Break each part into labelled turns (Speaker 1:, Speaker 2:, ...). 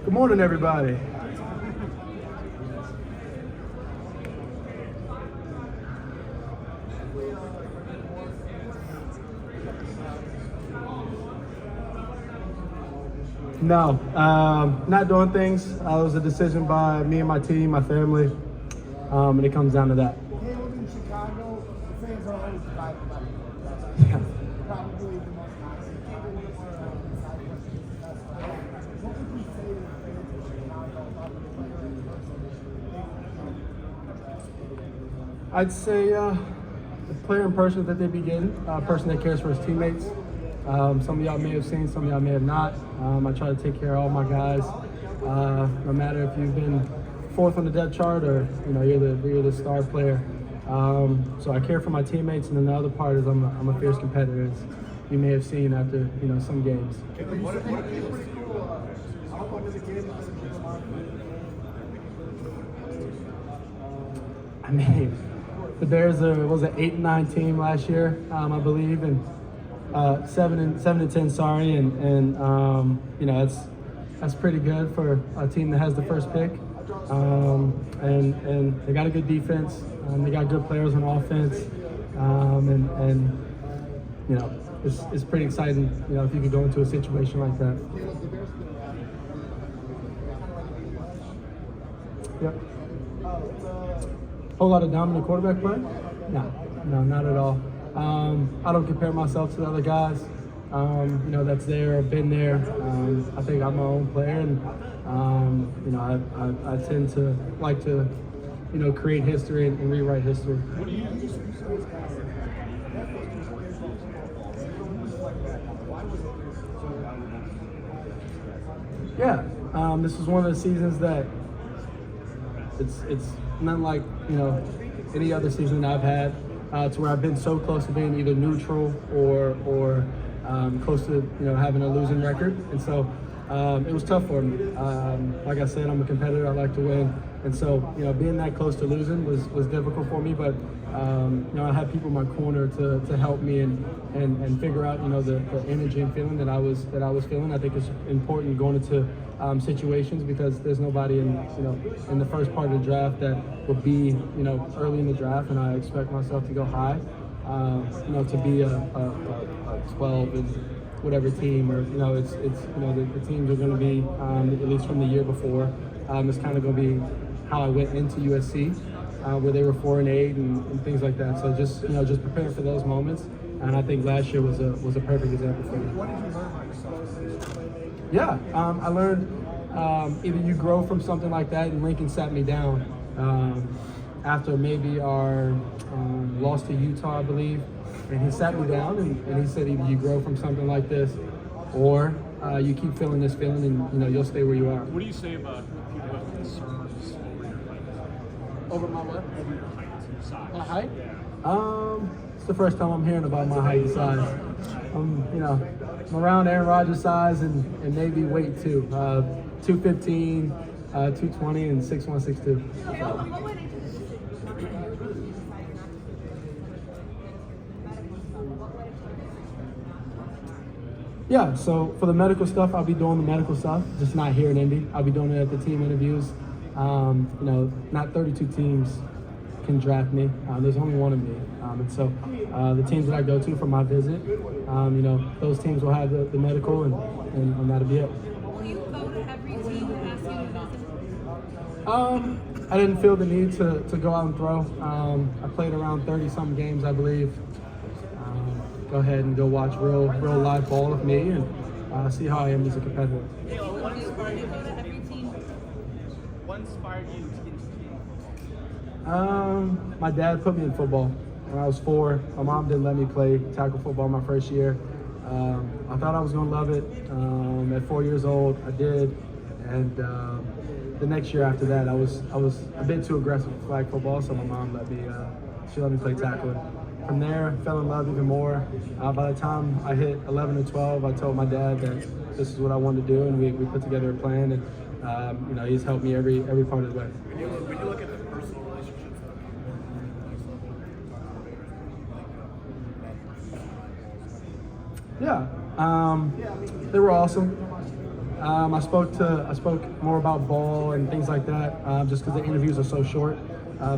Speaker 1: Good morning, everybody. No, not doing things. It was a decision by me and my team, my family, and it comes down to that.
Speaker 2: Caleb in Chicago, the fans are always divided about it.
Speaker 1: Yeah.
Speaker 2: Probably the most toxic. What would you say to the fans in Chicago about the player in person?
Speaker 1: I'd say the player in person that they be getting, a person that cares for his teammates. Some of y'all may have seen, some of y'all may have not. I try to take care of all my guys, no matter if you've been fourth on the depth chart or you're the star player. So I care for my teammates, and then the other part is I'm a fierce competitor, as you may have seen after some games. I mean, the Bears was an 8-9 team last year, I believe, and 7-10. Sorry, and that's pretty good for a team that has the first pick. And they got a good defense. They got good players on offense, and it's pretty exciting. If you could go into a situation like that. Yep. Whole lot of dominant quarterback play? No, not at all. I don't compare myself to the other guys, that's there, been there. I think I'm my own player, and I tend to like to, create history and rewrite history. Yeah, this is one of the seasons that it's not like any other season I've had. To where I've been so close to being either neutral or close to having a losing record, and so it was tough for me. Like I said, I'm a competitor. I like to win, and so being that close to losing was difficult for me. But I had people in my corner to help me and figure out the energy and feeling that I was feeling. I think it's important going into situations because there's nobody in the first part of the draft that will be early in the draft, and I expect myself to go high. To be a 12 and whatever team, or it's the teams are going to be at least from the year before. It's kind of going to be how I went into USC, where they were 4-8 and things like that. So just prepare for those moments, and I think last year was a perfect example for me.
Speaker 2: What did you learn about yourself?
Speaker 1: Yeah, I learned either you grow from something like that, and Lincoln sat me down after maybe our loss to Utah, I believe, and he sat me down and he said either you grow from something like this or you keep feeling this feeling and you'll stay where you are.
Speaker 3: What do you say about people who have concerns over your height?
Speaker 1: Over my what?
Speaker 3: Over your height and size?
Speaker 1: My height?
Speaker 3: Yeah.
Speaker 1: It's the first time I'm hearing about my height and size. I'm around Aaron Rodgers' size and maybe weight too. 215, 220, and 6'1", 6'2". Yeah, so for the medical stuff, I'll be doing the medical stuff, just not here in Indy. I'll be doing it at the team interviews. Not 32 teams can draft me. There's only one of me. And so the teams that I go to for my visit, those teams will have the medical and that'll be it.
Speaker 4: Will you go to every team that asks you to visit?
Speaker 1: I didn't feel the need to go out and throw. I played around 30-some games, I believe. Go ahead and go watch real live ball with me and see how I am as a competitor.
Speaker 4: Will you go to every team?
Speaker 5: What inspired you to get into football?
Speaker 1: My dad put me in football when I was 4. My mom didn't let me play tackle football my first year. I thought I was going to love it. At 4 years old, I did, and the next year after that, I was a bit too aggressive for flag football, so my mom let me play tackle. From there, fell in love even more. By the time I hit 11 or 12, I told my dad that this is what I wanted to do, and we put together a plan, and he's helped me every part of the way.
Speaker 5: When you look at the personal relationships,
Speaker 1: Yeah, they were awesome. I spoke more about ball and things like that, just because the interviews are so short.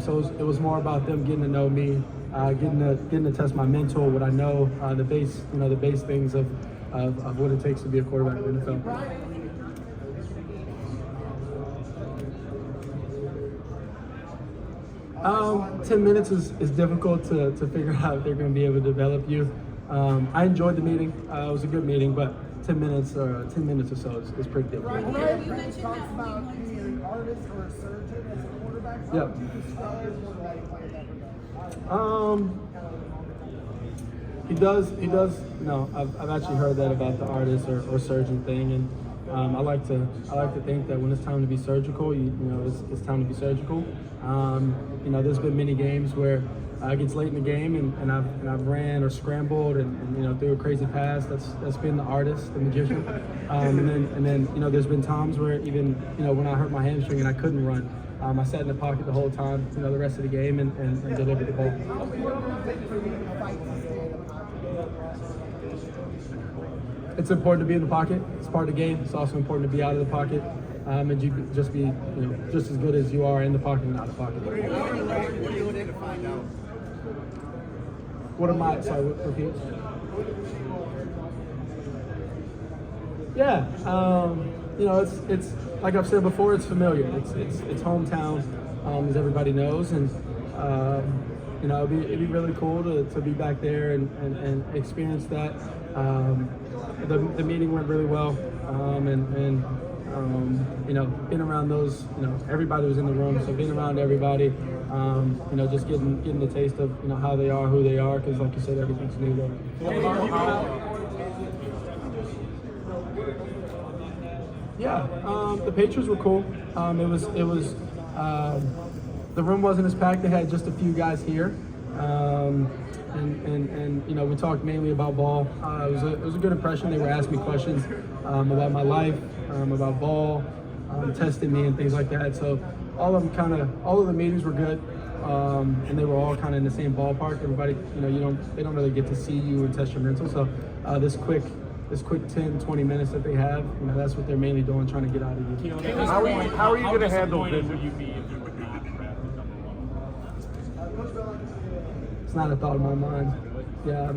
Speaker 1: So it was more about them getting to know me, getting to test my mental, what I know, the base things of what it takes to be a quarterback in the NFL. 10 minutes is difficult to figure out if they're going to be able to develop you. I enjoyed the meeting. It was a good meeting, but 10 minutes or so is pretty difficult.
Speaker 4: You mentioned
Speaker 2: talks
Speaker 4: that
Speaker 2: about
Speaker 4: we
Speaker 2: being an artist or a surgeon as a quarterback. How
Speaker 1: Yeah.
Speaker 2: would you describe what like
Speaker 1: He does. No, I've actually heard that about the artist or surgeon thing, and I like to think that when it's time to be surgical, it's time to be surgical. There's been many games where it gets late in the game and I've ran or scrambled and threw a crazy pass. That's been the artist, the magician. And then there's been times where even when I hurt my hamstring and I couldn't run, I sat in the pocket the whole time, the rest of the game and delivered the ball. It's important to be in the pocket. It's part of the game. It's also important to be out of the pocket. And you could just be just as good as you are in the pocket and out of the pocket.
Speaker 5: What are you looking to find out?
Speaker 1: What am I? Sorry, repeat. Yeah, it's like I've said before. It's familiar. It's hometown, as everybody knows, and it'd be really cool to be back there and experience that. The meeting went really well, being around those, everybody was in the room, so being around everybody, just getting the taste of, how they are, who they are, because like you said, everything's new there. Yeah, the Patriots were cool. It was the room wasn't as packed. They had just a few guys here. And we talked mainly about ball. It was a good impression. They were asking me questions about my life, about ball, testing me and things like that. So all of the meetings were good, and they were all kind of in the same ballpark. Everybody, they don't really get to see you and test your mental. So this quick 10, 20 minutes that they have, that's what they're mainly doing, trying to get out of you.
Speaker 3: How are you going to handle this?
Speaker 1: It's not a thought in my mind. Yeah, I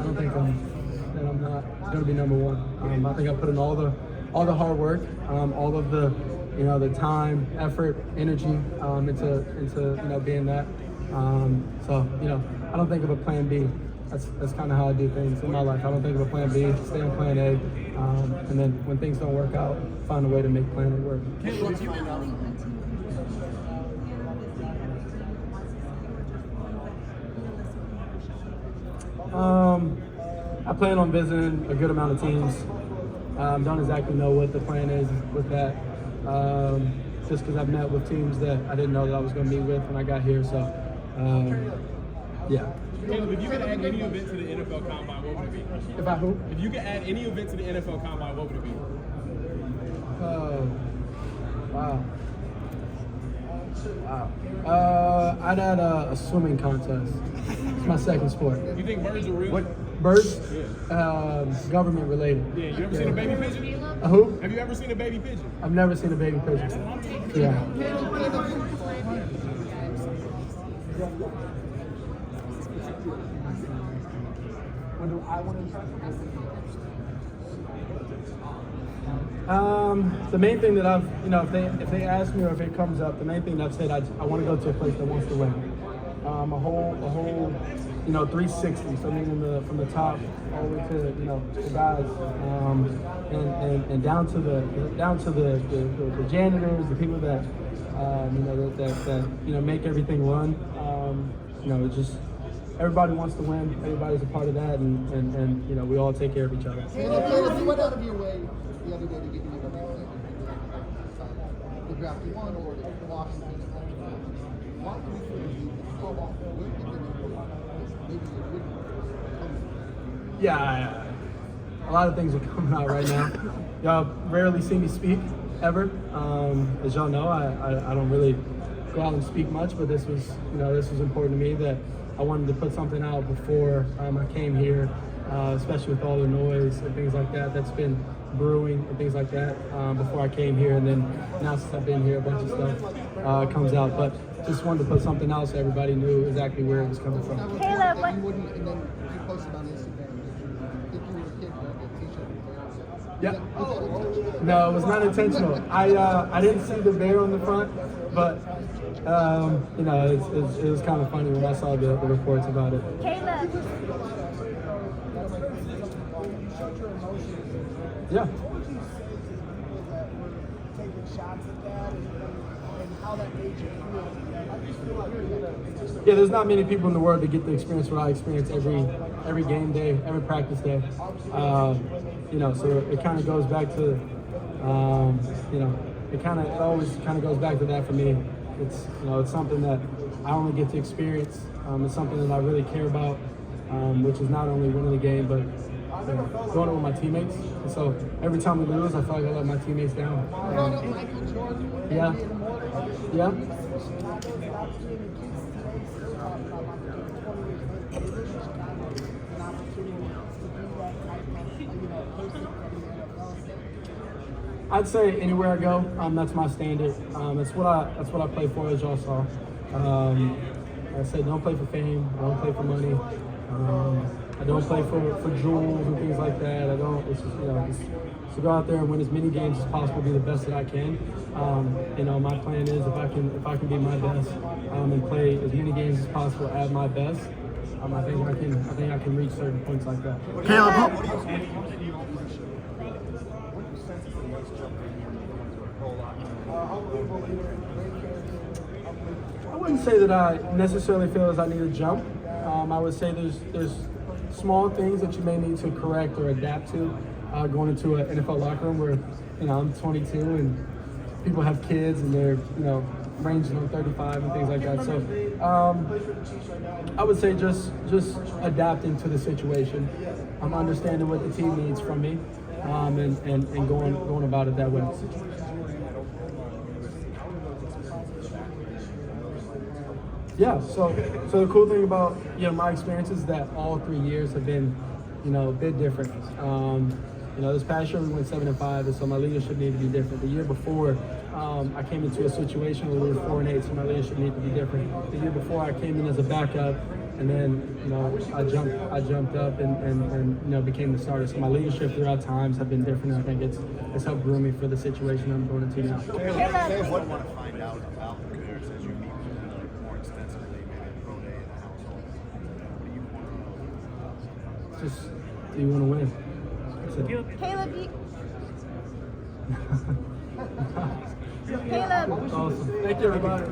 Speaker 1: don't think I'm not going to be number one. I think I put in all the hard work, all of the the time, effort, energy into being that. So I don't think of a plan B. That's kind of how I do things in my life. I don't think of a plan B. Stay on plan A, and then when things don't work out, find a way to make plan A work. I plan on visiting a good amount of teams. Don't exactly know what the plan is with that. Just because I've met with teams that I didn't know that I was going to meet with when I got here. So, yeah.
Speaker 3: Caleb, if you could add any event to the NFL Combine, what would it be?
Speaker 1: If I who?
Speaker 3: If you could add any event to the NFL Combine, what would it be?
Speaker 1: Wow. I'd add a swimming contest. It's my second sport.
Speaker 3: You think birds are real?
Speaker 1: What birds?
Speaker 3: Yeah.
Speaker 1: Government related.
Speaker 3: Yeah, you ever seen a baby pigeon?
Speaker 1: Who?
Speaker 3: Have you ever seen a baby pigeon?
Speaker 1: I've never seen a baby pigeon. Yeah. The main thing that I've, if they ask me or if it comes up, the main thing that I've said, I want to go to a place that wants to win. A whole, 360. So meaning from the top all the way to, the guys, and down to the janitors, the people that, that make everything run. It's just everybody wants to win. Everybody's a part of that, and we all take care of each other.
Speaker 2: You went out of your way the other day to get me the draft you won or the Washington. What do you think
Speaker 1: Yeah, a lot of things are coming out right now. Y'all rarely see me speak ever. As y'all know, I don't really go out and speak much, but this was important to me that I wanted to put something out before I came here. especially with all the noise and things like that that's been brewing and things like that before I came here. And then now since I've been here, a bunch of stuff comes out. But just wanted to put something out so everybody knew exactly where it was coming from.
Speaker 2: Caleb, what? You wouldn't, and then you posted on Instagram that if you were a kid, you would get a t-shirt.
Speaker 1: Yeah. No, it was not intentional. I didn't see the bear on the front, but you know, it was kind of funny when I saw the reports about it.
Speaker 4: Caleb.
Speaker 1: Yeah. Yeah, there's not many people in the world that get to experience what I experience every game day, every practice day. You know, so it kind of goes back to, you know, it always kind of goes back to that for me. It's, you know, it's something that I only get to experience. It's something that I really care about, which is not only winning the game, but going it with my teammates. And so every time we lose, I feel like I let my teammates down. Yeah. Yeah. I'd say anywhere I go, that's my standard. That's what I play for, as y'all saw. I said don't play for fame, I don't play for money. I don't play for jewels and things like that. I don't. It's just, you know, just to go out there and win as many games as possible, be the best that I can. You know, my plan is if I can be my best and play as many games as possible at my best, I think I can reach certain points like that.
Speaker 3: Caleb,
Speaker 1: I wouldn't say that I necessarily feel as I need to jump. I would say there's small things that you may need to correct or adapt to going into an NFL locker room where, you know, I'm 22 and people have kids and they're, you know, ranging on 35 and things like that. So I would say just adapting to the situation. I'm understanding what the team needs from me and going about it that way. Yeah, so the cool thing about, you know, my experience is that all 3 years have been, you know, a bit different. You know, this past year we went 7-5, and so my leadership needed to be different. The year before, I came into a situation where we were 4-8, so my leadership needed to be different. The year before, I came in as a backup, and then, you know, I jumped up and you know, became the starter. So my leadership throughout times have been different. And I think it's helped groom me for the situation I'm going into now.
Speaker 5: Caleb, what do you want to find out about the players as you meet them more extensively, maybe in pro day in the household? What do you want to know?
Speaker 1: Just, do you want to win? That's it.
Speaker 4: Caleb, Caleb.
Speaker 1: Awesome. Thank you, everybody.